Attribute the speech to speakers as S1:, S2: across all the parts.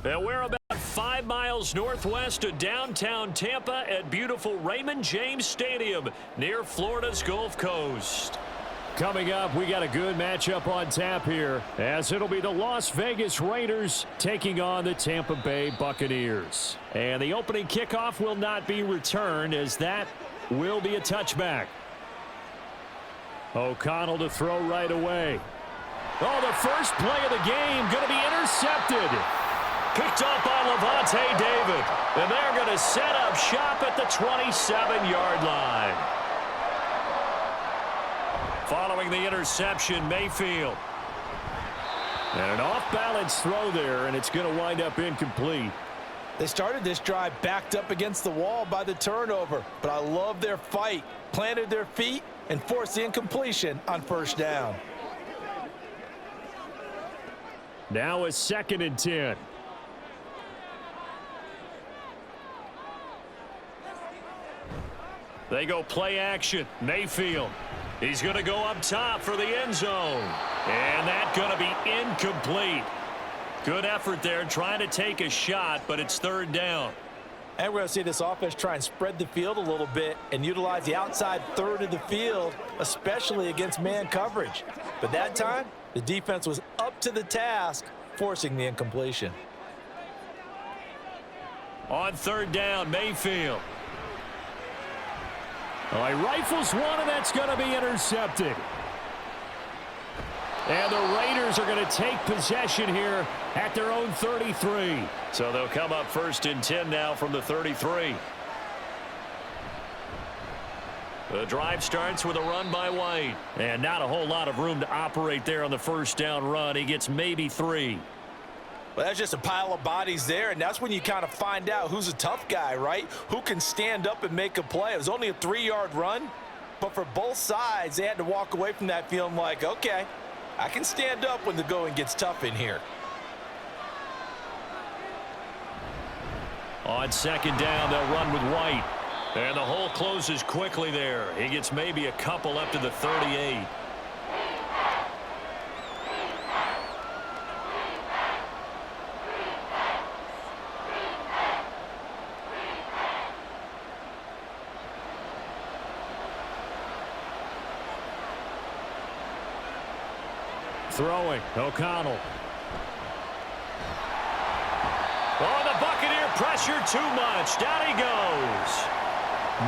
S1: And we're about 5 miles northwest of downtown Tampa at beautiful Raymond James Stadium near Florida's Gulf Coast. Coming up, we got a good matchup on tap here, as it'll be the Las Vegas Raiders taking on the Tampa Bay Buccaneers. And the opening kickoff will not be returned, as that will be a touchback. O'Connell to throw right away. Oh, the first play of the game going to be intercepted. Picked up by Levante David. And they're going to set up shop at the 27-yard line. Following the interception, Mayfield. And an off-balance throw there, and it's going to wind up incomplete.
S2: They started this drive backed up against the wall by the turnover, but I love their fight. Planted their feet and forced the incompletion on first down.
S1: Now a 2nd and 10. They go play action. Mayfield. He's going to go up top for the end zone. And that's going to be incomplete. Good effort there trying to take a shot, but it's 3rd down.
S2: And we're going to see this offense try and spread the field a little bit and utilize the outside third of the field, especially against man coverage. But that time, the defense was up to the task, forcing the incompletion.
S1: On 3rd down, Mayfield. Oh, he rifles one, and that's going to be intercepted. And the Raiders are going to take possession here at their own 33. So they'll come up 1st and 10 now from the 33. The drive starts with a run by White. And not a whole lot of room to operate there on the first down run. He gets maybe 3.
S2: Well, that's just a pile of bodies there, and that's when you kind of find out who's a tough guy, right? Who can stand up and make a play. It was only a 3-yard run, but for both sides, they had to walk away from that feeling like, okay, I can stand up when the going gets tough in here.
S1: On 2nd down, they'll run with White. And the hole closes quickly there. He gets maybe a couple up to the 38. Throwing, O'Connell. Oh, the Buccaneer pressure too much. Down he goes.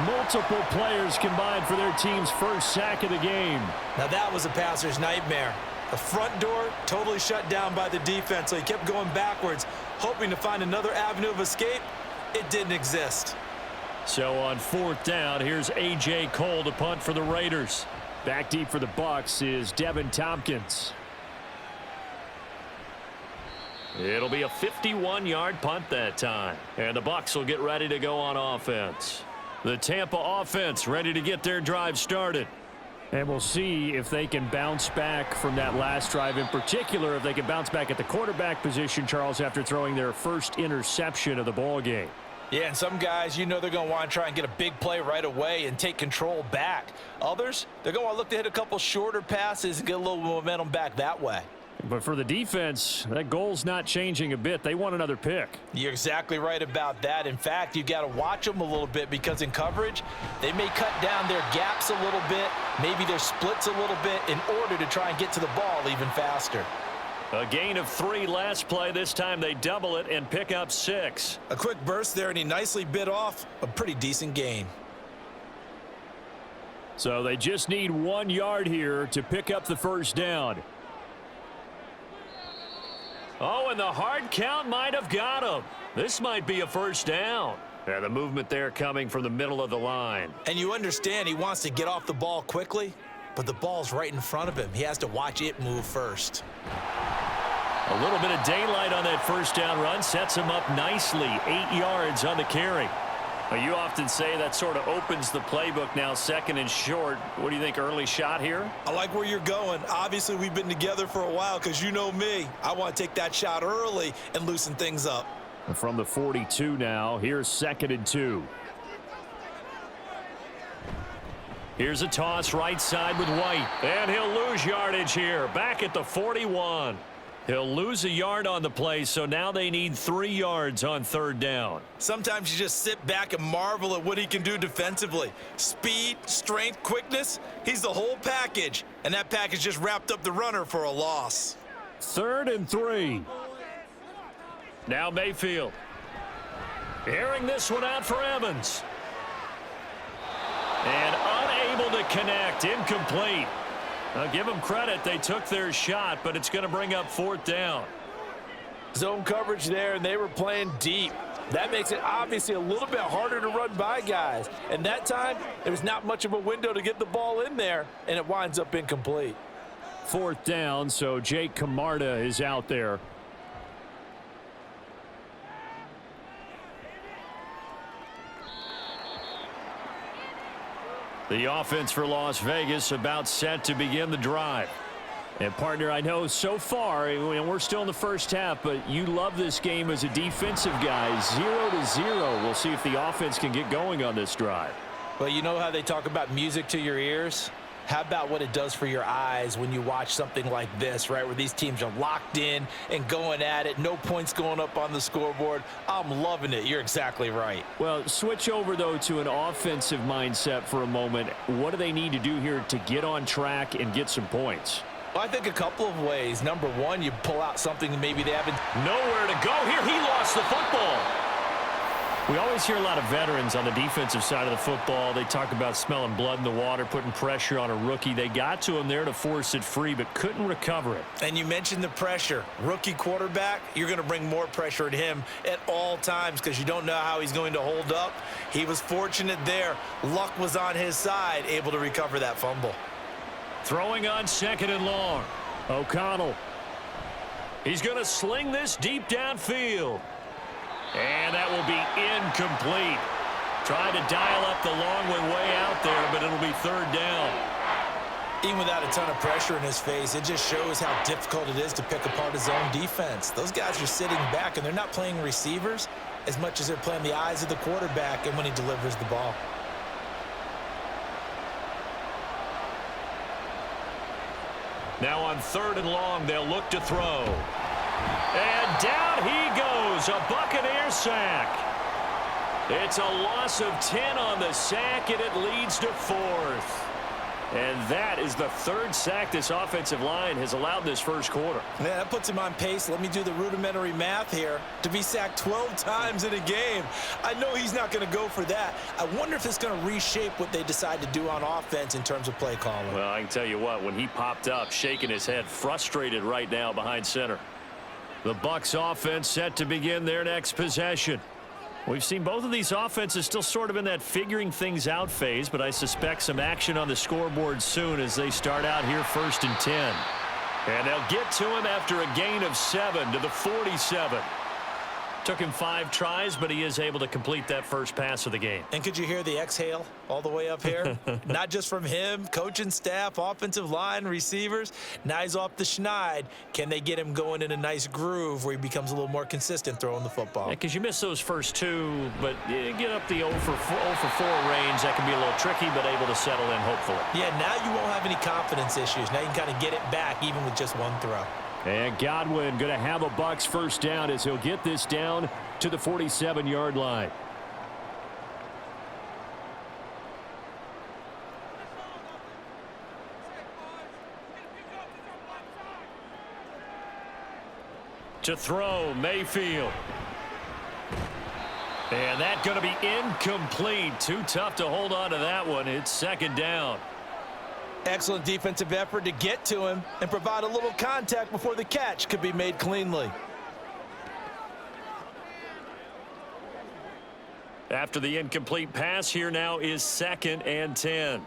S1: Multiple players combined for their team's first sack of the game.
S2: Now that was a passer's nightmare. The front door totally shut down by the defense, so he kept going backwards, hoping to find another avenue of escape. It didn't exist.
S1: So on 4th down, here's A.J. Cole to punt for the Raiders. Back deep for the Bucs is Devin Tompkins. It'll be a 51-yard punt that time. And the Bucs will get ready to go on offense. The Tampa offense ready to get their drive started. And we'll see if they can bounce back from that last drive. In particular, if they can bounce back at the quarterback position, Charles, after throwing their first interception of the ball game.
S2: Yeah, and some guys, you know they're going to want to try and get a big play right away and take control back. Others, they're going to look to hit a couple shorter passes and get a little momentum back that way.
S1: But for the defense, that goal's not changing a bit. They want another pick.
S2: You're exactly right about that. In fact, you got to watch them a little bit, because in coverage, they may cut down their gaps a little bit, maybe their splits a little bit, in order to try and get to the ball even faster.
S1: A gain of 3 last play. This time they double it and pick up 6.
S2: A quick burst there, and he nicely bit off a pretty decent gain.
S1: So they just need 1 yard here to pick up the first down. Oh, and the hard count might have got him. This might be a first down. And the movement there coming from the middle of the line.
S2: And you understand he wants to get off the ball quickly, but the ball's right in front of him. He has to watch it move first.
S1: A little bit of daylight on that first down run sets him up nicely. 8 yards on the carry. You often say that sort of opens the playbook now, 2nd and short. What do you think, early shot here?
S2: I like where you're going. Obviously, we've been together for a while, because you know me. I want to take that shot early and loosen things up.
S1: From the 42 now, here's 2nd and 2. Here's a toss right side with White. And he'll lose yardage here. Back at the 41. He'll lose a yard on the play, so now they need 3 yards on 3rd down.
S2: Sometimes you just sit back and marvel at what he can do defensively. Speed, strength, quickness, he's the whole package. And that package just wrapped up the runner for a loss.
S1: 3rd and 3. Now Mayfield. Airing this one out for Evans. And unable to connect, incomplete. I'll give them credit. They took their shot, but it's going to bring up 4th down.
S3: Zone coverage there, and they were playing deep. That makes it obviously a little bit harder to run by guys. And that time, there was not much of a window to get the ball in there, and it winds up incomplete.
S1: 4th down, so Jake Camarda is out there. The offense for Las Vegas about set to begin the drive. And, partner, I know so far, and we're still in the first half, but you love this game as a defensive guy. 0-0. We'll see if the offense can get going on this drive.
S2: Well, you know how they talk about music to your ears? How about what it does for your eyes when you watch something like this, right, where these teams are locked in and going at it, no points going up on the scoreboard? I'm loving it. You're exactly right.
S1: Well, switch over, though, to an offensive mindset for a moment. What do they need to do here to get on track and get some points?
S2: Well, I think a couple of ways. Number one, you pull out something that maybe they haven't.
S1: Nowhere to go here. He lost the football. We always hear a lot of veterans on the defensive side of the football. They talk about smelling blood in the water, putting pressure on a rookie. They got to him there to force it free, but couldn't recover it.
S2: And you mentioned the pressure. Rookie quarterback, you're going to bring more pressure at him at all times because you don't know how he's going to hold up. He was fortunate there. Luck was on his side, able to recover that fumble.
S1: Throwing on 2nd and long. O'Connell. He's going to sling this deep downfield. And that will be incomplete. Trying to dial up the long one way out there, but it'll be 3rd down.
S2: Even without a ton of pressure in his face, it just shows how difficult it is to pick apart his own defense. Those guys are sitting back, and they're not playing receivers as much as they're playing the eyes of the quarterback and when he delivers the ball.
S1: Now on 3rd and long, they'll look to throw. And down he goes, a Buccaneers sack. It's a loss of 10 on the sack, and it leads to 4th. And that is the 3rd sack this offensive line has allowed this first quarter.
S2: Yeah, that puts him on pace. Let me do the rudimentary math here. To be sacked 12 times in a game, I know he's not going to go for that. I wonder if it's going to reshape what they decide to do on offense in terms of play calling.
S1: Well, I can tell you what, when he popped up, shaking his head, frustrated right now behind center. The Bucs offense set to begin their next possession. We've seen both of these offenses still sort of in that figuring things out phase, but I suspect some action on the scoreboard soon as they start out here 1st and 10. And they'll get to him after a gain of 7 to the 47. Took him 5 tries, but he is able to complete that first pass of the game.
S2: And could you hear the exhale all the way up here? Not just from him, coaching staff, offensive line, receivers. Now he's off the schneid. Can they get him going in a nice groove where he becomes a little more consistent throwing the football?
S1: Yeah, because you miss those first 2, but you get up the 0 for 4 range. That can be a little tricky, but able to settle in, hopefully.
S2: Yeah, now you won't have any confidence issues. Now you can kind of get it back even with just one throw.
S1: And Godwin going to have a Bucs first down as he'll get this down to the 47-yard line. To throw, Mayfield. And that's going to be incomplete. Too tough to hold on to that one. It's 2nd down.
S2: Excellent defensive effort to get to him and provide a little contact before the catch could be made cleanly.
S1: After the incomplete pass, here now is 2nd and 10.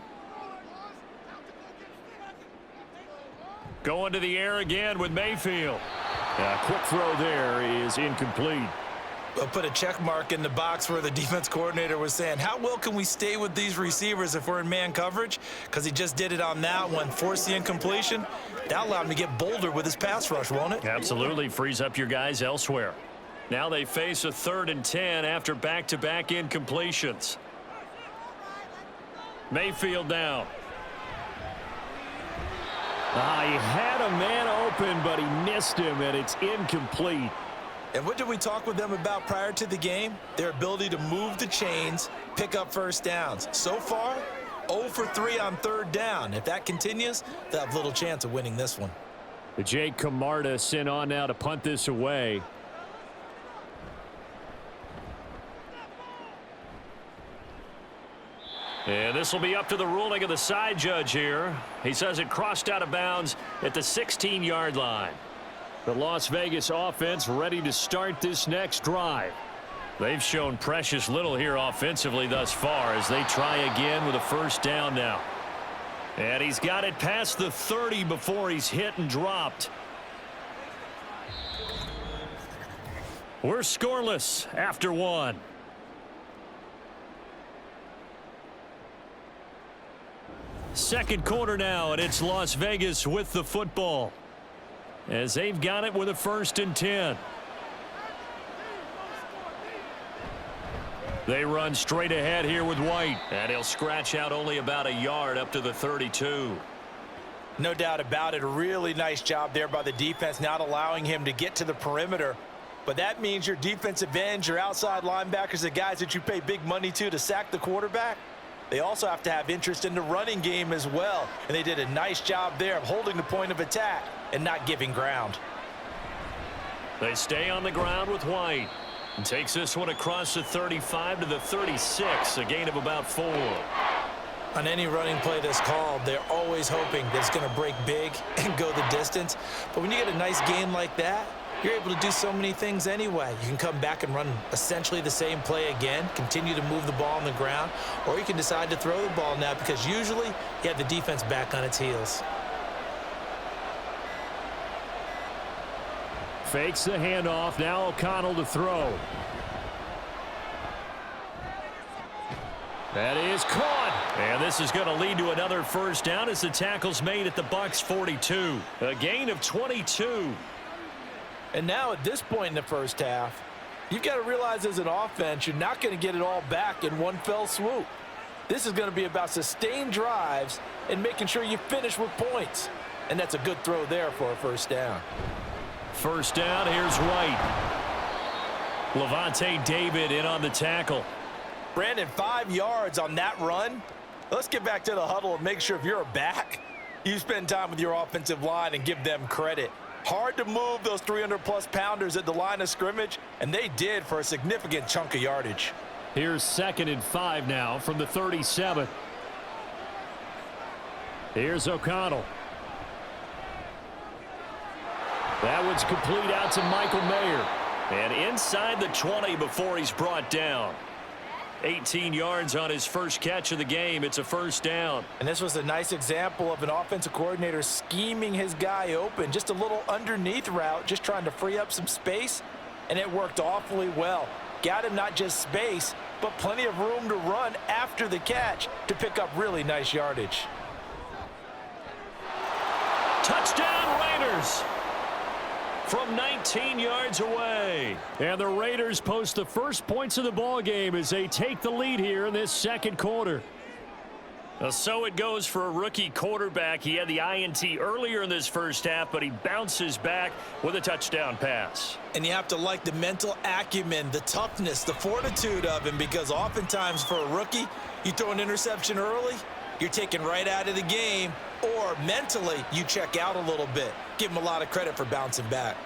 S1: Going to the air again with Mayfield. A quick throw there is incomplete.
S2: We'll put a check mark in the box where the defense coordinator was saying, how well can we stay with these receivers if we're in man coverage? Because he just did it on that one, forced the incompletion. That allowed him to get bolder with his pass rush, won't it?
S1: Absolutely, frees up your guys elsewhere. Now they face a 3rd and 10 after back-to-back incompletions. Mayfield down. He had a man open, but he missed him, and it's incomplete.
S2: And what did we talk with them about prior to the game? Their ability to move the chains, pick up first downs. So far, 0 for 3 on third down. If that continues, they'll have little chance of winning this one.
S1: Jake Camarda sent on now to punt this away. And this will be up to the ruling of the side judge here. He says it crossed out of bounds at the 16-yard line. The Las Vegas offense ready to start this next drive. They've shown precious little here offensively thus far as they try again with a first down now. And he's got it past the 30 before he's hit and dropped. We're scoreless after one. Second quarter now, and it's Las Vegas with the football as they've got it with a 1st and 10. They run straight ahead here with White, and he'll scratch out only about a yard up to the 32.
S2: No doubt about it. A really nice job there by the defense, not allowing him to get to the perimeter. But that means your defensive ends, your outside linebackers, the guys that you pay big money to sack the quarterback, they also have to have interest in the running game as well. And they did a nice job there of holding the point of attack and not giving ground.
S1: They stay on the ground with White. And takes this one across the 35 to the 36, a gain of about 4.
S2: On any running play that's called, they're always hoping that it's going to break big and go the distance. But when you get a nice gain like that, you're able to do so many things anyway. You can come back and run essentially the same play again, continue to move the ball on the ground, or you can decide to throw the ball now because usually you have the defense back on its heels.
S1: Fakes the handoff. Now O'Connell to throw. That is caught. And this is going to lead to another first down as the tackle's made at the Bucs 42. A gain of 22.
S3: And now at this point in the first half, you've got to realize as an offense, you're not going to get it all back in one fell swoop. This is going to be about sustained drives and making sure you finish with points. And that's a good throw there for a first down.
S1: First down, here's White. Levante David in on the tackle.
S2: Brandon, 5 yards on that run. Let's get back to the huddle and make sure if you're a back, you spend time with your offensive line and give them credit. Hard to move those 300-plus pounders at the line of scrimmage, and they did for a significant chunk of yardage.
S1: Here's 2nd and 5 now from the 37. Here's O'Connell. That one's complete out to Michael Mayer. And inside the 20 before he's brought down. 18 yards on his first catch of the game. It's a first down.
S2: And this was a nice example of an offensive coordinator scheming his guy open. Just a little underneath route, just trying to free up some space. And it worked awfully well. Got him not just space, but plenty of room to run after the catch to pick up really nice yardage.
S1: Touchdown Raiders! From 19 yards away. And the Raiders post the first points of the ball game as they take the lead here in this second quarter. So it goes for a rookie quarterback. He had the INT earlier in this first half, but he bounces back with a touchdown pass.
S2: And you have to like the mental acumen, the toughness, the fortitude of him, because oftentimes for a rookie, you throw an interception early, you're taken right out of the game, or mentally you check out a little bit. Give him a lot of credit for bouncing back.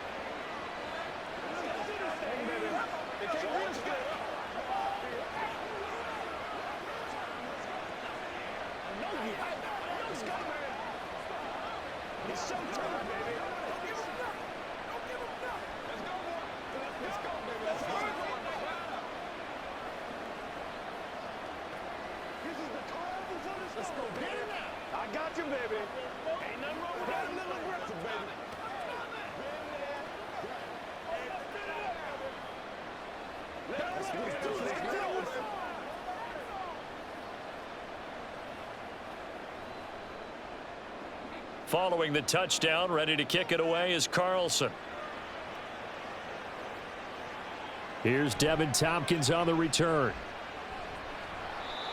S1: Following the touchdown, ready to kick it away is Carlson. Here's Devin Tompkins on the return.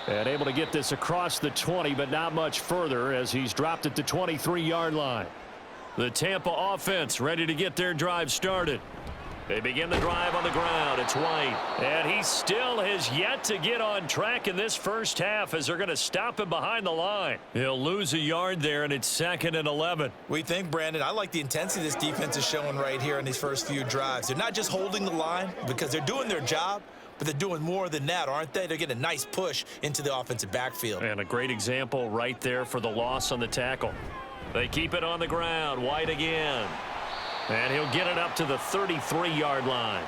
S1: And able to get this across the 20, but not much further as he's dropped at the 23-yard line. The Tampa offense ready to get their drive started. They begin the drive on the ground. It's White. And he still has yet to get on track in this first half as they're going to stop him behind the line. He'll lose a yard there, and it's 2nd and 11.
S2: We think, Brandon, I like the intensity this defense is showing right here in these first few drives. They're not just holding the line because they're doing their job, but they're doing more than that, aren't they? They're getting a nice push into the offensive backfield.
S1: And a great example right there for the loss on the tackle. They keep it on the ground. White again. And he'll get it up to the 33-yard line.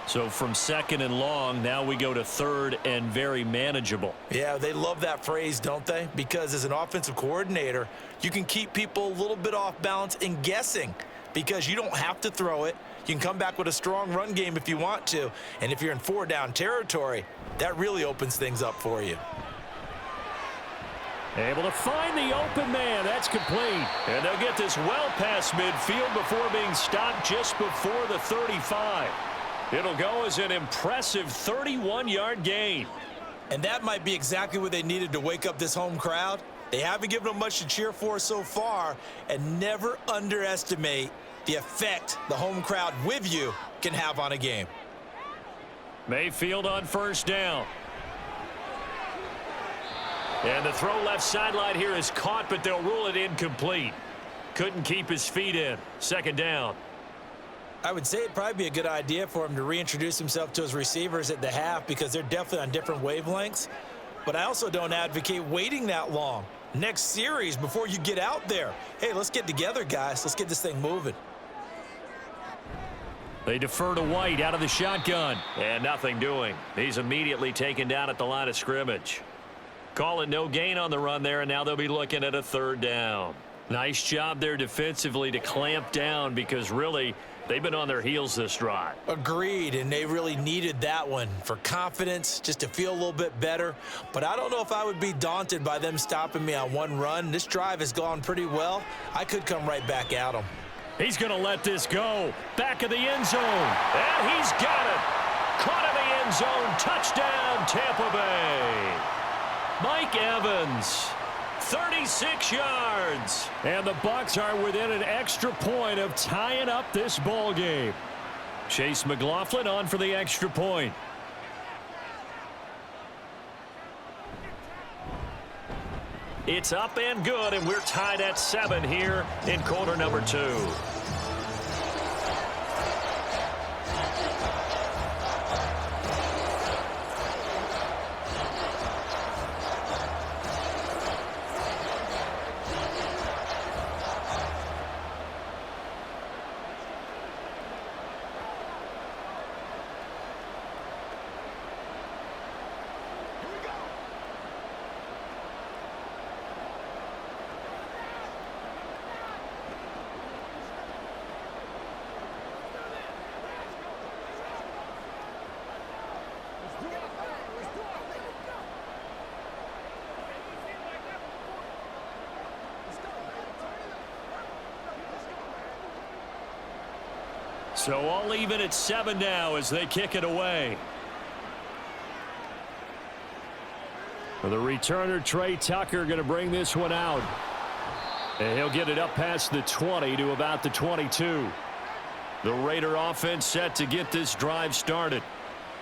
S1: So from 2nd and long, now we go to 3rd and very manageable.
S2: Yeah, they love that phrase, don't they? Because as an offensive coordinator, you can keep people a little bit off balance and guessing because you don't have to throw it. You can come back with a strong run game if you want to. And if you're in 4-down territory, that really opens things up for you.
S1: Able to find the open man. That's complete. And they'll get this well past midfield before being stopped just before the 35. It'll go as an impressive 31-yard gain.
S2: And that might be exactly what they needed to wake up this home crowd. They haven't given them much to cheer for so far, and never underestimate the effect the home crowd with you can have on a game.
S1: Mayfield on 1st down. And the throw left sideline here is caught, but they'll rule it incomplete. Couldn't keep his feet in. 2nd down.
S2: I would say it'd probably be a good idea for him to reintroduce himself to his receivers at the half because they're definitely on different wavelengths. But I also don't advocate waiting that long. Next series before you get out there. Hey, let's get together, guys. Let's get this thing moving.
S1: They defer to White out of the shotgun. And nothing doing. He's immediately taken down at the line of scrimmage. Call it no gain on the run there, and now they'll be looking at a 3rd down. Nice job there defensively to clamp down because really they've been on their heels this drive.
S2: Agreed, and they really needed that one for confidence, just to feel a little bit better. But I don't know if I would be daunted by them stopping me on one run. This drive has gone pretty well. I could come right back at them.
S1: He's going to let this go. Back of the end zone. And he's got it. Caught in the end zone. Touchdown, Tampa Bay. Mike Evans, 36 yards. And the Bucs are within an extra point of tying up this ball game. Chase McLaughlin on for the extra point. It's up and good, and we're tied at 7 here in quarter number 2. So all even at 7 now as they kick it away. The returner, Trey Tucker, going to bring this one out. And he'll get it up past the 20 to about the 22. The Raider offense set to get this drive started.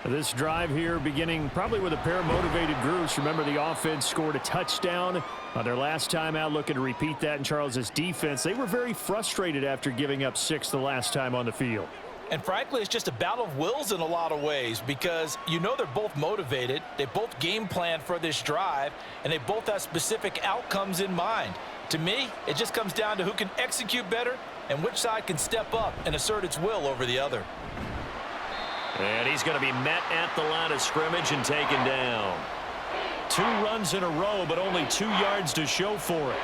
S1: This drive here beginning probably with a pair of motivated groups. Remember, the offense scored a touchdown on their last time out, looking to repeat that in Charles's defense. They were very frustrated after giving up 6 the last time on the field.
S2: And frankly, it's just a battle of wills in a lot of ways because you know they're both motivated. They both game plan for this drive, and they both have specific outcomes in mind. To me, it just comes down to who can execute better and which side can step up and assert its will over the other.
S1: And he's going to be met at the line of scrimmage and taken down. 2 runs in a row, but only 2 yards to show for it.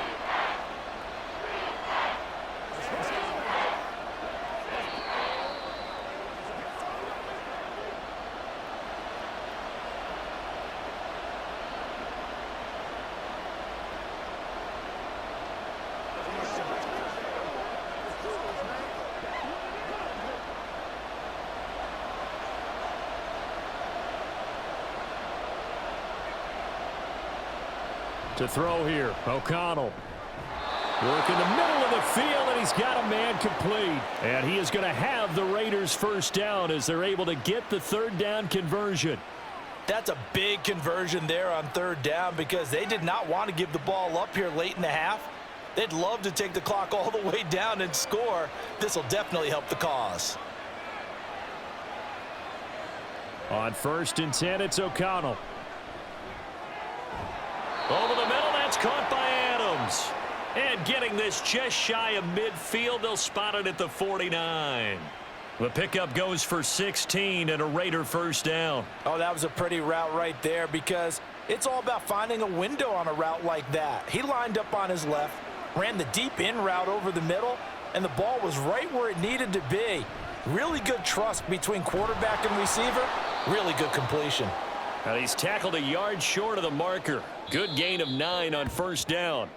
S1: To throw here, O'Connell. Work in the middle of the field, and he's got a man complete. And he is going to have the Raiders first down as they're able to get the third down conversion.
S2: That's a big conversion there on third down because they did not want to give the ball up here late in the half. They'd love to take the clock all the way down and score. This will definitely help the cause.
S1: On 1st and 10, it's O'Connell. Over the middle, that's caught by Adams. And getting this just shy of midfield, they'll spot it at the 49. The pickup goes for 16 and a Raider first down.
S2: Oh, that was a pretty route right there because it's all about finding a window on a route like that. He lined up on his left, ran the deep in route over the middle, and the ball was right where it needed to be. Really good trust between quarterback and receiver. Really good completion.
S1: And he's tackled a yard short of the marker. Good gain of 9 on first down.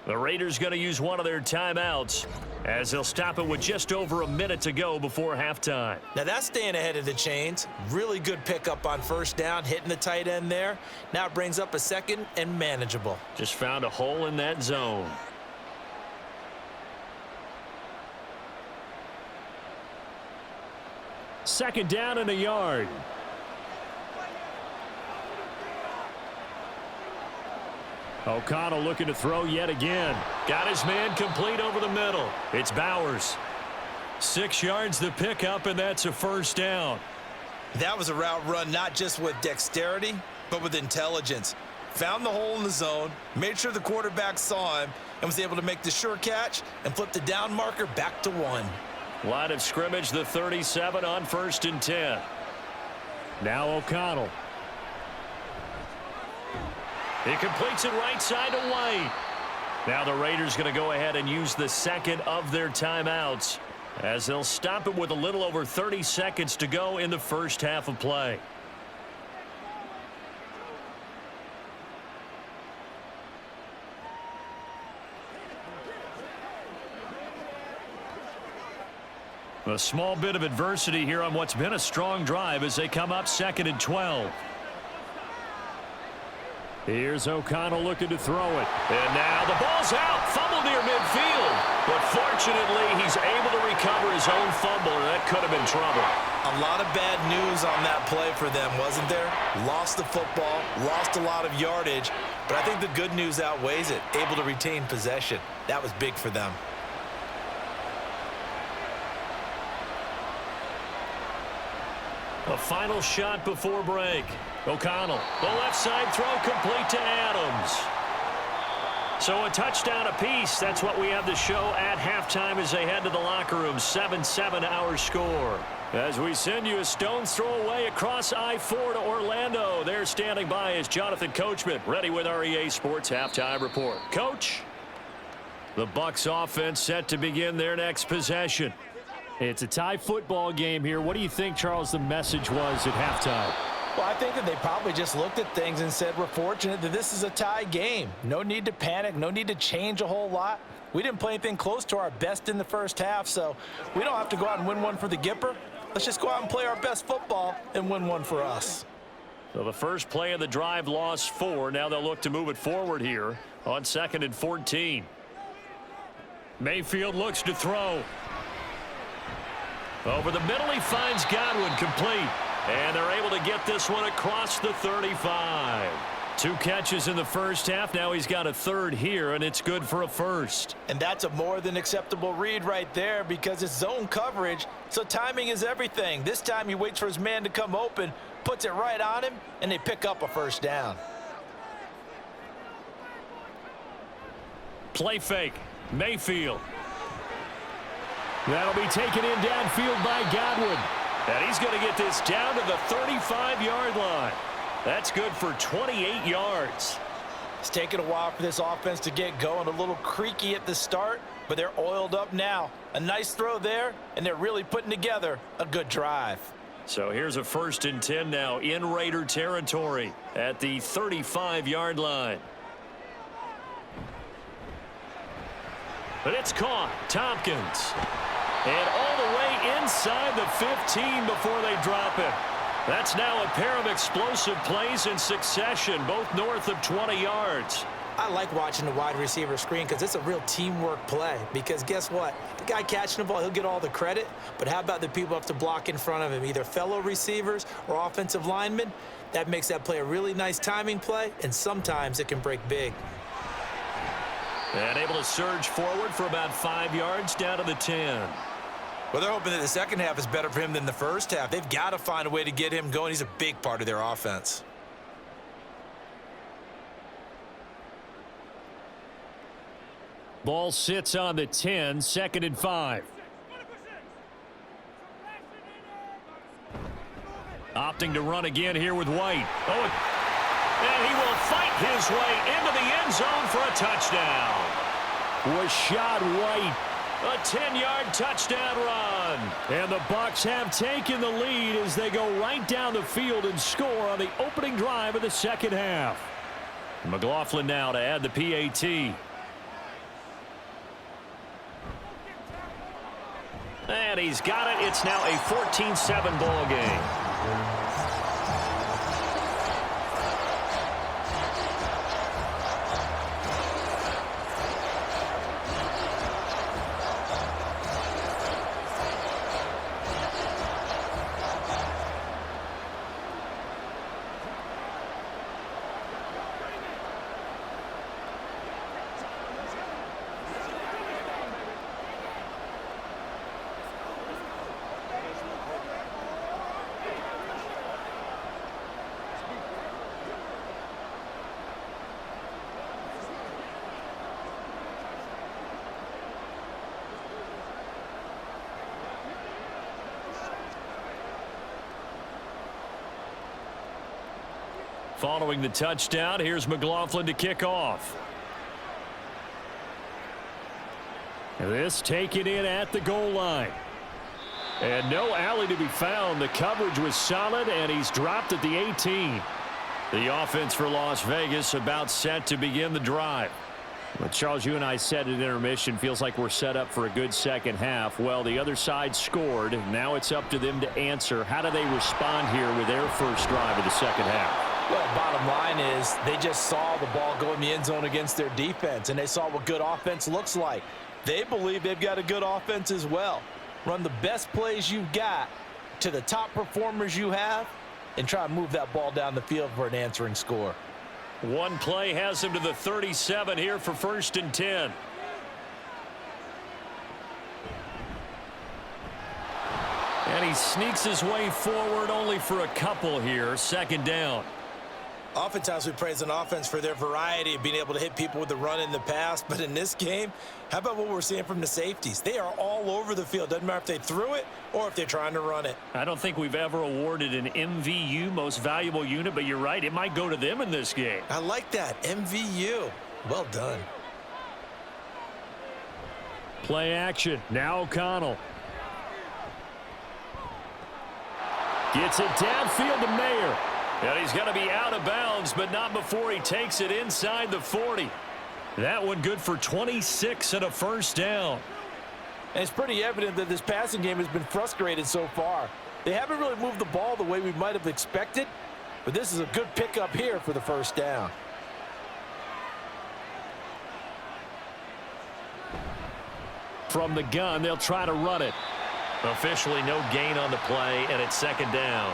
S1: The Raiders going to use one of their timeouts as they'll stop it with just over a minute to go before halftime.
S2: Now that's staying ahead of the chains. Really good pickup on first down, hitting the tight end there. Now it brings up a second and manageable.
S1: Just found a hole in that zone. Second down and a yard. O'Connell looking to throw yet again. Got his man complete over the middle. It's Bowers. 6 yards the pickup, and that's a first down.
S2: That was a route run not just with dexterity, but with intelligence. Found the hole in the zone, made sure the quarterback saw him, and was able to make the sure catch and flip the down marker back to 1.
S1: Line of scrimmage, the 37 on 1st and 10. Now O'Connell. He completes it right side to White. Now the Raiders going to go ahead and use the second of their timeouts as they'll stop it with a little over 30 seconds to go in the first half of play. A small bit of adversity here on what's been a strong drive as they come up 2nd and 12. Here's O'Connell looking to throw it. And now the ball's out. Fumble near midfield. But fortunately, he's able to recover his own fumble, and that could have been trouble.
S2: A lot of bad news on that play for them, wasn't there? Lost the football, lost a lot of yardage, but I think the good news outweighs it. Able to retain possession. That was big for them.
S1: A final shot before break. O'Connell, the left side throw complete to Adams. So a touchdown apiece. That's what we have to show at halftime as they head to the locker room. 7-7 our score. As we send you a stone's throw away across I-4 to Orlando. There standing by is Jonathan Coachman, ready with our EA Sports Halftime Report. Coach, the Bucs offense set to begin their next possession. It's a tie football game here. What do you think, Charles, the message was at halftime?
S2: Well, I think that they probably just looked at things and said, we're fortunate that this is a tie game. No need to panic. No need to change a whole lot. We didn't play anything close to our best in the first half, so we don't have to go out and win one for the Gipper. Let's just go out and play our best football and win one for us.
S1: So the first play of the drive lost 4. Now they'll look to move it forward here on 2nd and 14. Mayfield looks to throw. Over the middle, he finds Godwin complete. And they're able to get this one across the 35. 2 catches in the first half. Now he's got a third here, and it's good for a first.
S2: And that's a more than acceptable read right there because it's zone coverage, so timing is everything. This time he waits for his man to come open, puts it right on him, and they pick up a first down.
S1: Play fake. Mayfield. That'll be taken in downfield by Godwin. And he's going to get this down to the 35-yard line. That's good for 28 yards.
S2: It's taken a while for this offense to get going. A little creaky at the start, but they're oiled up now. A nice throw there, and they're really putting together a good drive.
S1: So here's a 1st and 10 now in Raider territory at the 35-yard line. But it's caught. Tompkins. And all the way inside the 15 before they drop it. That's now a pair of explosive plays in succession, both north of 20 yards.
S2: I like watching the wide receiver screen because it's a real teamwork play. Because guess what? The guy catching the ball, he'll get all the credit. But how about the people who have to block in front of him, either fellow receivers or offensive linemen? That makes that play a really nice timing play, and sometimes it can break big.
S1: And able to surge forward for about 5 yards down to the 10.
S2: Well, they're hoping that the second half is better for him than the first half. They've got to find a way to get him going. He's a big part of their offense.
S1: Ball sits on the 10, 2nd and 5. Opting to run again here with White. Oh, and he will fight his way into the end zone for a touchdown. Rashad White, a 10-yard touchdown run. And the Bucs have taken the lead as they go right down the field and score on the opening drive of the second half. McLaughlin now to add the PAT. And he's got it. It's now a 14-7 ball game. Following the touchdown, here's McLaughlin to kick off. This taken in at the goal line. And no alley to be found. The coverage was solid, and he's dropped at the 18. The offense for Las Vegas about set to begin the drive. Well, Charles, you and I said at intermission, feels like we're set up for a good second half. Well, the other side scored. Now it's up to them to answer. How do they respond here with their first drive of the second half?
S3: Well, bottom line is they just saw the ball go in the end zone against their defense, and they saw what good offense looks like. They believe they've got a good offense as well. Run the best plays you've got to the top performers you have and try to move that ball down the field for an answering score.
S1: One play has him to the 37 here for 1st and 10. And he sneaks his way forward only for a couple here. 2nd down.
S2: Oftentimes we praise an offense for their variety of being able to hit people with the run in the pass. But in this game, how about what we're seeing from the safeties? They are all over the field. Doesn't matter if they threw it or if they're trying to run it.
S1: I don't think we've ever awarded an MVU, most valuable unit, but you're right. It might go to them in this game.
S2: I like that. MVU. Well done.
S1: Play action. Now O'Connell. Gets it downfield to Mayer. And he's going to be out of bounds, but not before he takes it inside the 40. That one good for 26 and a 1st down.
S3: And it's pretty evident that this passing game has been frustrated so far. They haven't really moved the ball the way we might have expected, but this is a good pickup here for the 1st down.
S1: From the gun, they'll try to run it. Officially no gain on the play, and it's 2nd down.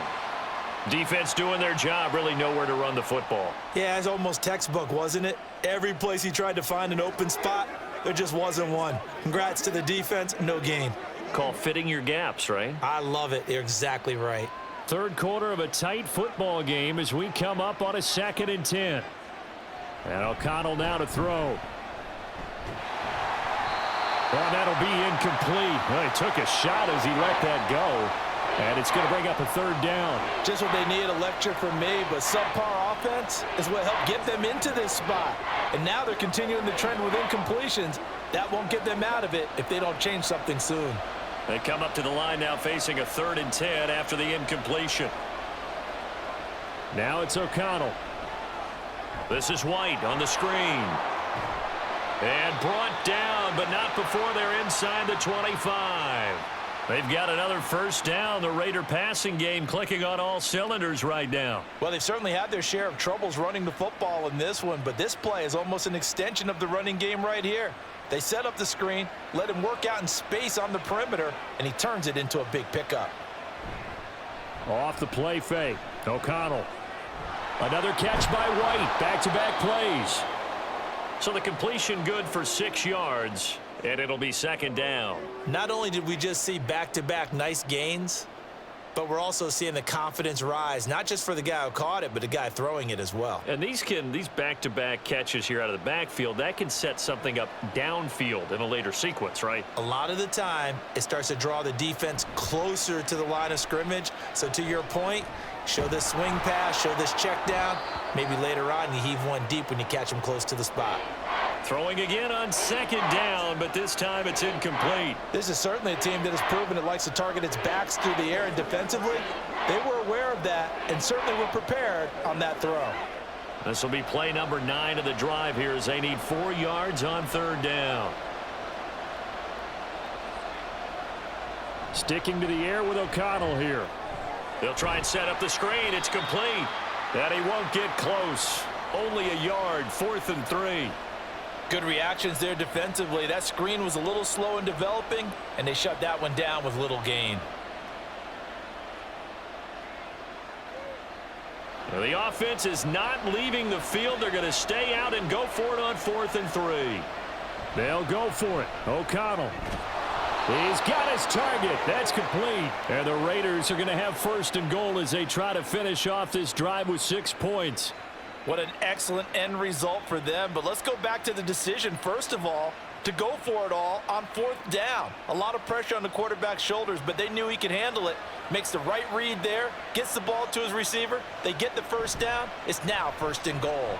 S1: Defense doing their job, really nowhere to run the football.
S2: Yeah, it's almost textbook, wasn't it? Every place he tried to find an open spot, there just wasn't one. Congrats to the defense, no gain.
S1: Call fitting your gaps, right?
S2: I love it. You're exactly right.
S1: 3rd quarter of a tight football game as we come up on a 2nd and 10. And O'Connell now to throw. Well, that'll be incomplete. Well, he took a shot as he let that go. And it's going to bring up a 3rd down.
S3: Just what they needed, a lecture from me, but subpar offense is what helped get them into this spot. And now they're continuing the trend with incompletions. That won't get them out of it if they don't change something soon.
S1: They come up to the line now facing a 3rd and 10 after the incompletion. Now it's O'Connell. This is White on the screen. And brought down, but not before they're inside the 25. They've got another first down. The Raider passing game clicking on all cylinders right now.
S2: Well, they've certainly had their share of troubles running the football in this one, but this play is almost an extension of the running game right here. They set up the screen, let him work out in space on the perimeter, and he turns it into a big pickup.
S1: Off the play fake. O'Connell. Another catch by White. Back-to-back plays. So the completion good for 6 yards, and it'll be second down.
S2: Not only did we just see back-to-back nice gains, but we're also seeing the confidence rise, not just for the guy who caught it, but the guy throwing it as well.
S1: And these back-to-back catches here out of the backfield, that can set something up downfield in a later sequence, right?
S2: A lot of the time, it starts to draw the defense closer to the line of scrimmage. So to your point, show this swing pass, show this check down. Maybe later on you heave one deep when you catch him close to the spot.
S1: Throwing again on second down, but this time it's incomplete.
S2: This is certainly a team that has proven it likes to target its backs through the air and defensively. They were aware of that and certainly were prepared on that throw.
S1: This will be play number 9 of the drive here as they need 4 yards on third down. Sticking to the air with O'Connell here. They'll try and set up the screen. It's complete. And he won't get close. Only a yard, 4th and 3.
S2: Good reactions there defensively. That screen was a little slow in developing, and they shut that one down with little gain.
S1: Now the offense is not leaving the field. They're going to stay out and go for it on 4th and 3. They'll go for it. O'Connell. He's got his target. That's complete. And the Raiders are going to have 1st and goal as they try to finish off this drive with 6 points.
S2: What an excellent end result for them. But let's go back to the decision, first of all, to go for it all on 4th down. A lot of pressure on the quarterback's shoulders, but they knew he could handle it. Makes the right read there, gets the ball to his receiver. They get the first down. It's now 1st and goal.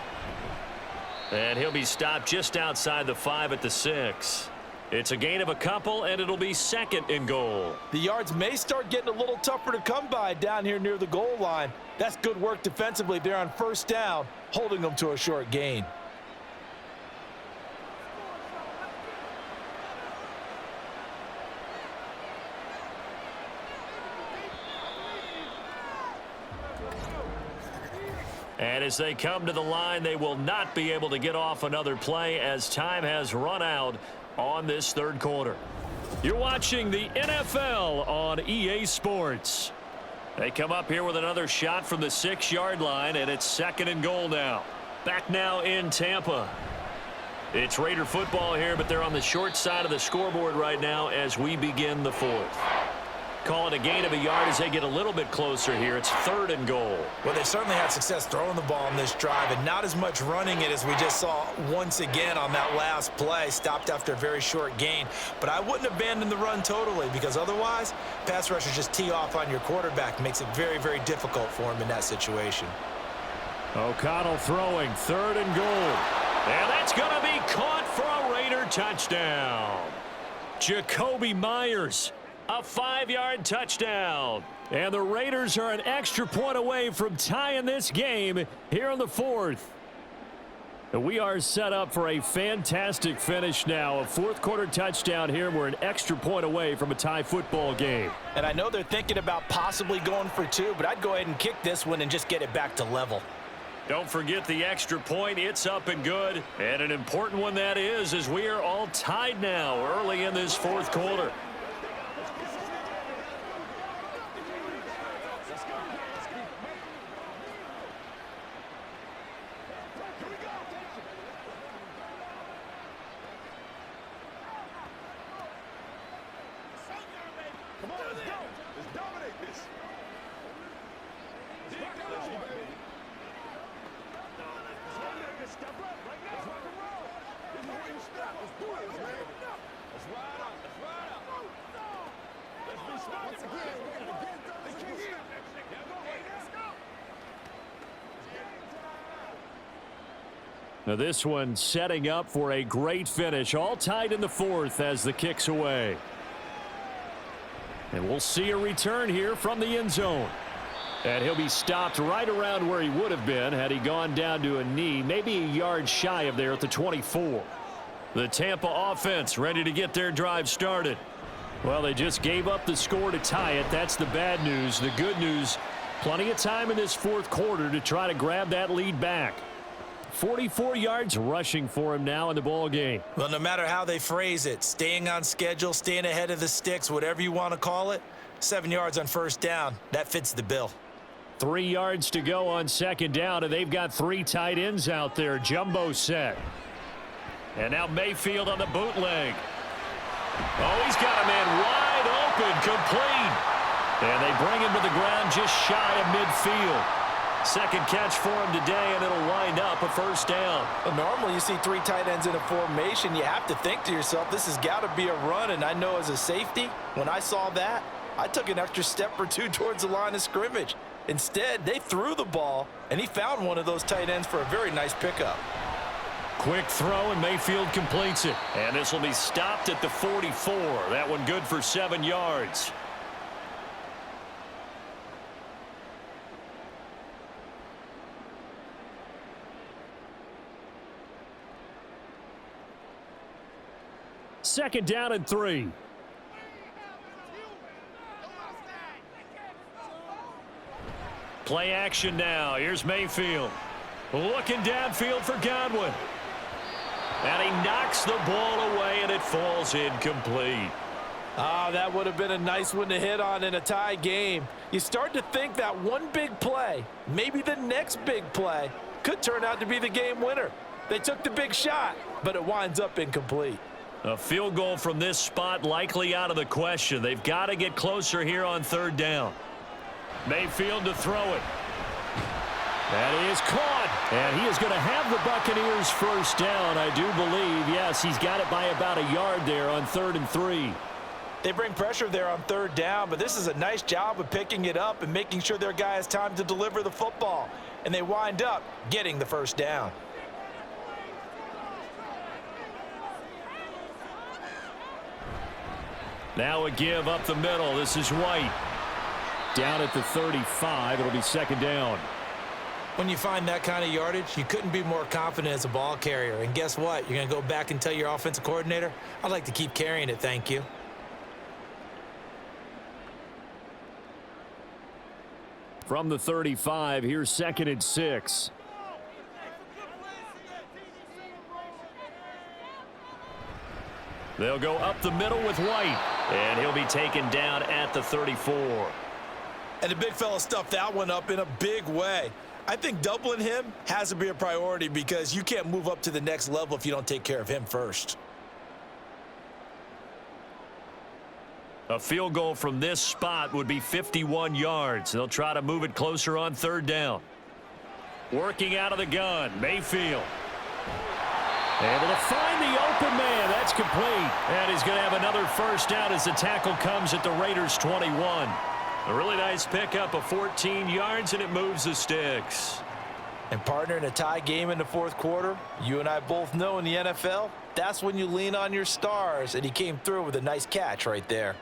S1: And he'll be stopped just outside the 5 at the 6. It's a gain of a couple, and it'll be 2nd and goal.
S2: The yards may start getting a little tougher to come by down here near the goal line. That's good work defensively there on 1st down, holding them to a short gain.
S1: And as they come to the line, they will not be able to get off another play as time has run out on this 3rd quarter. You're watching the NFL on EA Sports. They come up here with another shot from the 6-yard line, and it's 2nd and goal now. Back now in Tampa. It's Raider football here, but they're on the short side of the scoreboard right now as we begin the 4th. Call it a gain of a yard as they get a little bit closer here. It's 3rd and goal.
S2: Well, they've certainly had success throwing the ball on this drive and not as much running it as we just saw once again on that last play. Stopped after a very short gain. But I wouldn't abandon the run totally because otherwise, pass rushers just tee off on your quarterback. Makes it very, very difficult for him in that situation.
S1: O'Connell throwing 3rd and goal. And that's going to be caught for a Raider touchdown. Jacoby Myers. A 5-yard touchdown. And the Raiders are an extra point away from tying this game here in the 4th. And we are set up for a fantastic finish now. A 4th quarter touchdown here. We're an extra point away from a tie football game.
S2: And I know they're thinking about possibly going for 2, but I'd go ahead and kick this one and just get it back to level.
S1: Don't forget the extra point. It's up and good. And an important one that is, as we are all tied now early in this 4th quarter. Now this one setting up for a great finish. All tied in the 4th as the kick's away. And we'll see a return here from the end zone. And he'll be stopped right around where he would have been had he gone down to a knee, maybe a yard shy of there at the 24. The Tampa offense ready to get their drive started. Well, they just gave up the score to tie it. That's the bad news. The good news, plenty of time in this fourth quarter to try to grab that lead back. 44 yards rushing for him now in the ball game.
S2: Well, no matter how they phrase it, staying on schedule, staying ahead of the sticks, whatever you want to call it, 7 yards on first down, that fits the bill.
S1: 3 yards to go on second down, and they've got 3 tight ends out there. Jumbo set. And now Mayfield on the bootleg. Oh, he's got a man wide open, complete. And they bring him to the ground just shy of midfield. Second catch for him today, and it'll wind up a first down.
S2: Well, normally you see 3 tight ends in a formation. You have to think to yourself, this has got to be a run. And I know as a safety, when I saw that, I took an extra step or 2 towards the line of scrimmage. Instead, they threw the ball, and he found one of those tight ends for a very nice pickup.
S1: Quick throw, and Mayfield completes it. And this will be stopped at the 44. That one good for 7 yards. Second down and 3. Play action now. Here's Mayfield. Looking downfield for Godwin. And he knocks the ball away, and it falls incomplete.
S3: Oh, that would have been a nice one to hit on in a tie game. You start to think that one big play, maybe the next big play, could turn out to be the game winner. They took the big shot, but it winds up incomplete.
S1: A field goal from this spot likely out of the question. They've got to get closer here on third down. Mayfield to throw it. And he is caught. And he is going to have the Buccaneers first down, I do believe. Yes, he's got it by about a yard there on 3rd and 3.
S2: They bring pressure there on third down, but this is a nice job of picking it up and making sure their guy has time to deliver the football. And they wind up getting the first down.
S1: Now a give up the middle. This is White. Down at the 35. It'll be second down.
S2: When you find that kind of yardage, you couldn't be more confident as a ball carrier. And guess what? You're going to go back and tell your offensive coordinator, I'd like to keep carrying it, thank you.
S1: From the 35, here's 2nd and 6. They'll go up the middle with White. And he'll be taken down at the 34.
S2: And the big fella stuffed that one up in a big way. I think doubling him has to be a priority because you can't move up to the next level if you don't take care of him first.
S1: A field goal from this spot would be 51 yards. They'll try to move it closer on third down. Working out of the gun, Mayfield. Able to find the open man. That's complete. And he's going to have another first down as the tackle comes at the Raiders' 21. A really nice pickup of 14 yards, and it moves the sticks.
S2: And partner, in a tie game in the fourth quarter, you and I both know in the NFL, that's when you lean on your stars, and he came through with a nice catch right there.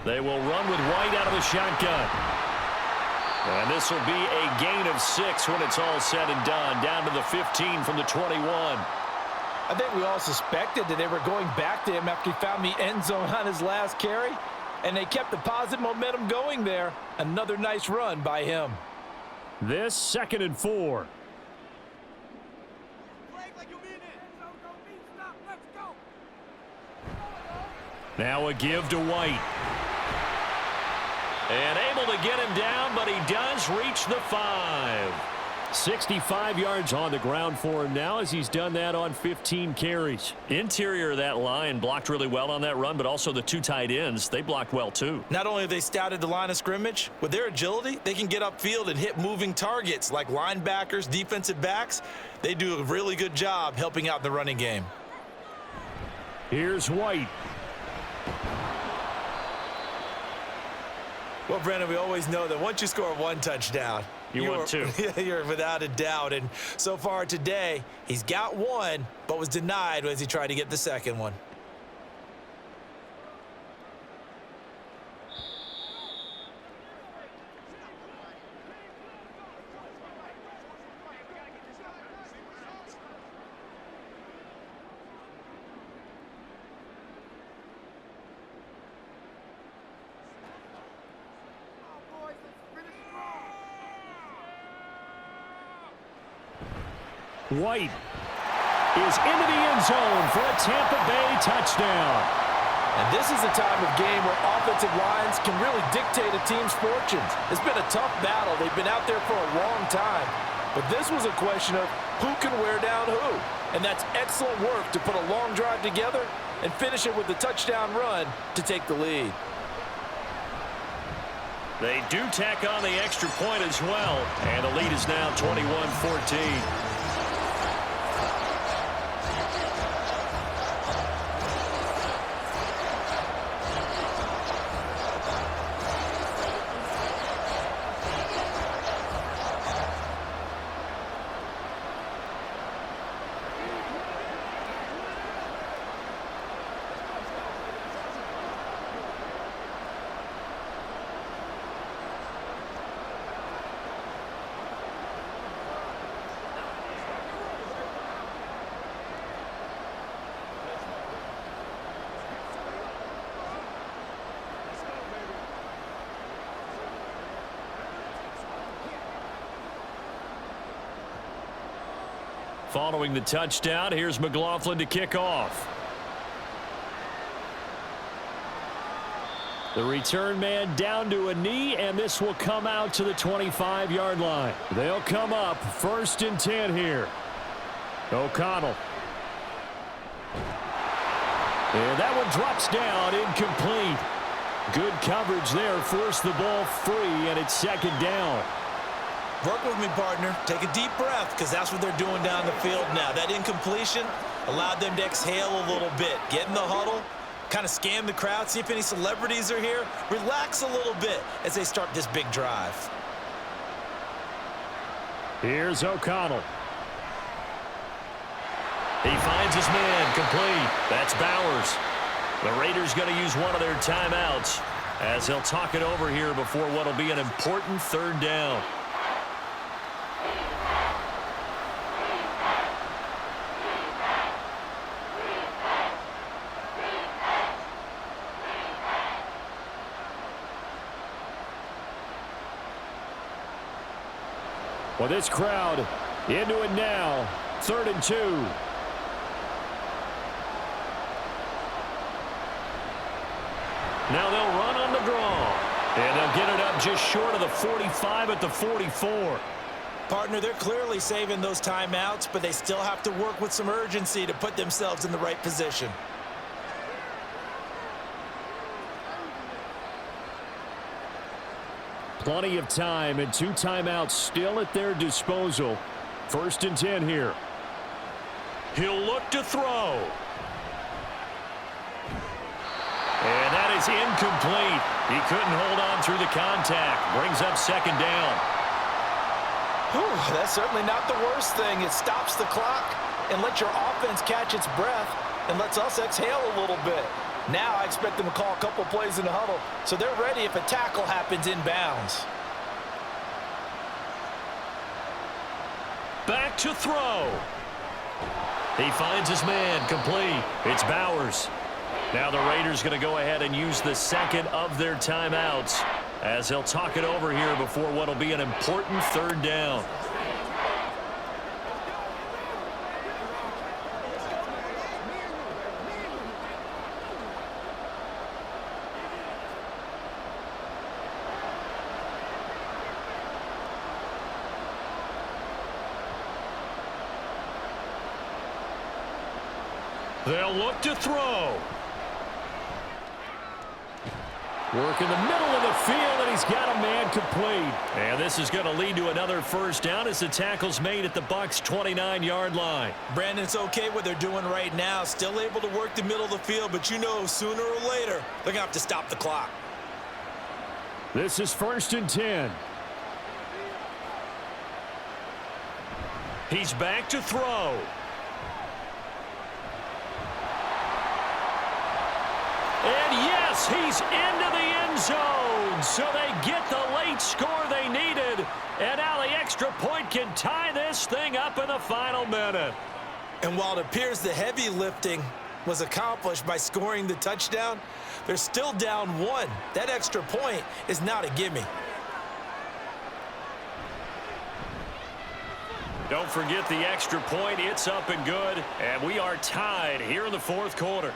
S1: They will run with White out of the shotgun. And this will be a gain of 6 when it's all said and done, down to the 15 from the 21.
S3: I think we all suspected that they were going back to him after he found the end zone on his last carry, and they kept the positive momentum going there. Another nice run by him.
S1: This 2nd and 4. Now a give to White. And able to get him down, but he does reach the 5. 65 yards on the ground for him now as he's done that on 15 carries. Interior of that line blocked really well on that run, but also the 2 tight ends, they blocked well too.
S2: Not only have they scouted the line of scrimmage, with their agility, they can get upfield and hit moving targets like linebackers, defensive backs. They do a really good job helping out the running game.
S1: Here's White.
S2: Well, Brandon, we always know that once you score 1 touchdown,
S1: you want 2.
S2: You're without a doubt. And so far today, he's got 1, but was denied as he tried to get the second one.
S1: White is into the end zone for a Tampa Bay touchdown.
S3: And this is a time of game where offensive lines can really dictate a team's fortunes. It's been a tough battle. They've been out there for a long time. But this was a question of who can wear down who. And that's excellent work to put a long drive together and finish it with the touchdown run to take the lead.
S1: They do tack on the extra point as well. And the lead is now 21-14. Following the touchdown, here's McLaughlin to kick off. The return man down to a knee, and this will come out to the 25-yard line. They'll come up 1st and 10 here. O'Connell. And that one drops down, incomplete. Good coverage there, forced the ball free, and it's 2nd down.
S2: Work with me, partner. Take a deep breath, because that's what they're doing down the field now. That incompletion allowed them to exhale a little bit. Get in the huddle, kind of scan the crowd, see if any celebrities are here. Relax a little bit as they start this big drive.
S1: Here's O'Connell. He finds his man, complete. That's Bowers. The Raiders going to use one of their timeouts as he'll talk it over here before what will be an important 3rd down. Well, this crowd into it now. 3rd and 2. Now they'll run on the draw. And they'll get it up just short of the 45 at the 44.
S2: Partner, they're clearly saving those timeouts, but they still have to work with some urgency to put themselves in the right position.
S1: Plenty of time and 2 timeouts still at their disposal. 1st and 10 here. He'll look to throw. And that is incomplete. He couldn't hold on through the contact. Brings up 2nd down.
S2: Whew, that's certainly not the worst thing. It stops the clock and lets your offense catch its breath and lets us exhale a little bit. Now I expect them to call a couple plays in the huddle, so they're ready if a tackle happens inbounds.
S1: Back to throw. He finds his man, complete. It's Bowers. Now the Raiders going to go ahead and use the 2nd of their timeouts as he'll talk it over here before what will be an important 3rd down. They'll look to throw. Work in the middle of the field, and he's got a man complete. And this is going to lead to another 1st down as the tackle's made at the Bucs' 29-yard line.
S2: Brandon, it's okay what they're doing right now. Still able to work the middle of the field, but you know sooner or later they're going to have to stop the clock.
S1: This is 1st and 10. He's back to throw. And yes, he's into the end zone. So they get the late score they needed. And now the extra point can tie this thing up in the final minute.
S2: And while it appears the heavy lifting was accomplished by scoring the touchdown, they're still down 1. That extra point is not a gimme.
S1: Don't forget the extra point. It's up and good. And we are tied here in the fourth quarter.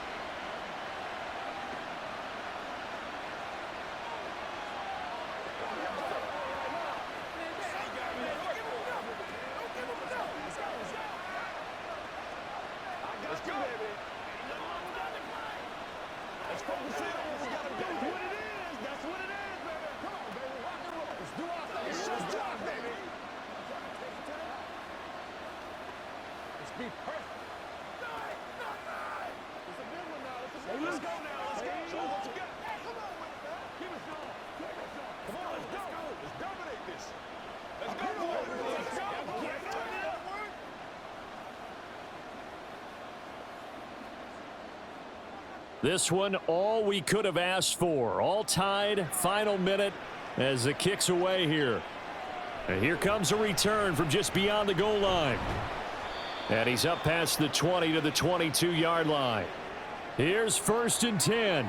S1: This one, all we could have asked for. All tied, final minute as the kick's away here. And here comes a return from just beyond the goal line. And he's up past the 20 to the 22-yard line. Here's 1st and 10.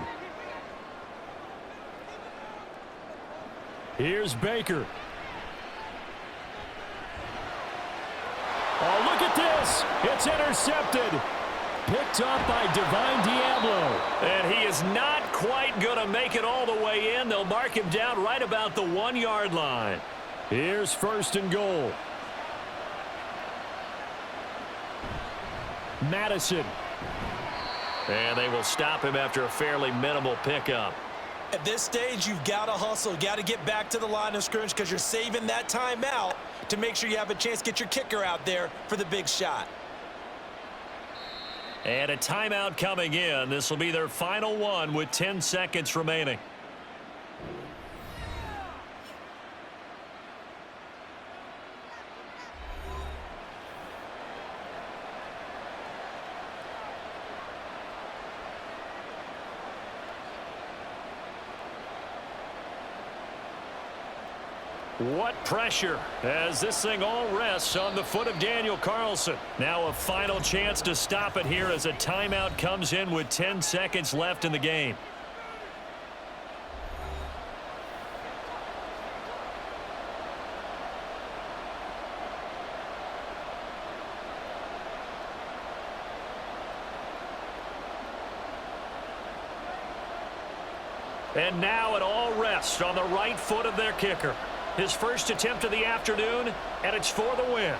S1: Here's Baker. Oh, look at this. It's intercepted. Picked up by Divine Diablo. And he is not quite going to make it all the way in. They'll mark him down right about the 1-yard line. Here's 1st and goal. Madison. And they will stop him after a fairly minimal pickup.
S2: At this stage, you've got to hustle. You've got to get back to the line of scrimmage because you're saving that timeout to make sure you have a chance to get your kicker out there for the big shot.
S1: And a timeout coming in. This will be their final one with 10 seconds remaining. What pressure as this thing all rests on the foot of Daniel Carlson. Now a final chance to stop it here as a timeout comes in with 10 seconds left in the game. And now it all rests on the right foot of their kicker. His first attempt of the afternoon, and it's for the win.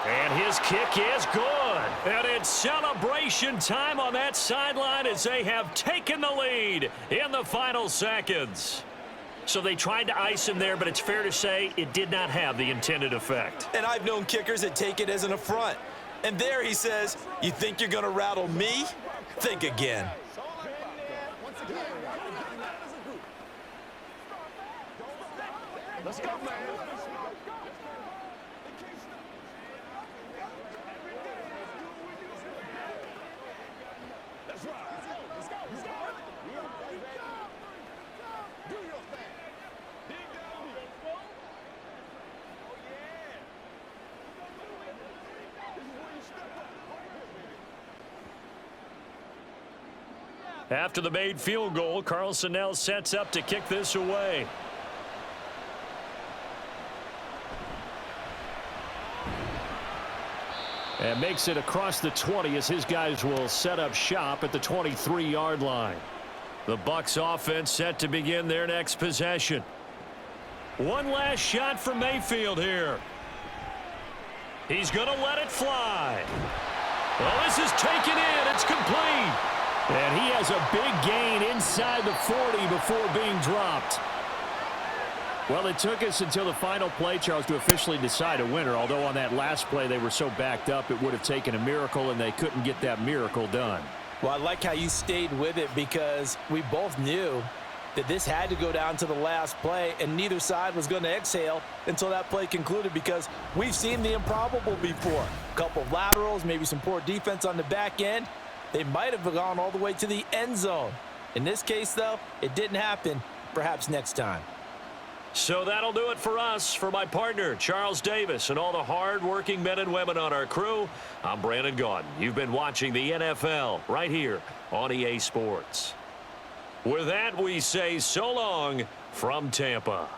S1: And his kick is good. And it's celebration time on that sideline as they have taken the lead in the final seconds. So they tried to ice him there, but it's fair to say it did not have the intended effect.
S2: And I've known kickers that take it as an affront. And there he says, you think you're going to rattle me? Think again. Let's go, man. That's right. Let's go. Let's go. Do your thing. Dig down here. Oh, yeah. This is where you step up.
S1: After the made field goal, Carlson now sets up to kick this away. And makes it across the 20 as his guys will set up shop at the 23-yard line. The Bucs offense set to begin their next possession. One last shot from Mayfield here. He's going to let it fly. Well, this is taken in. It's complete. And he has a big gain inside the 40 before being dropped. Well, it took us until the final play, Charles, to officially decide a winner, although on that last play they were so backed up it would have taken a miracle, and they couldn't get that miracle done.
S2: Well, I like how you stayed with it because we both knew that this had to go down to the last play, and neither side was going to exhale until that play concluded because we've seen the improbable before. A couple of laterals, maybe some poor defense on the back end. They might have gone all the way to the end zone. In this case, though, it didn't happen. Perhaps next time.
S1: So that'll do it for us. For my partner, Charles Davis, and all the hard-working men and women on our crew, I'm Brandon Gaudin. You've been watching the NFL right here on EA Sports. With that, we say so long from Tampa.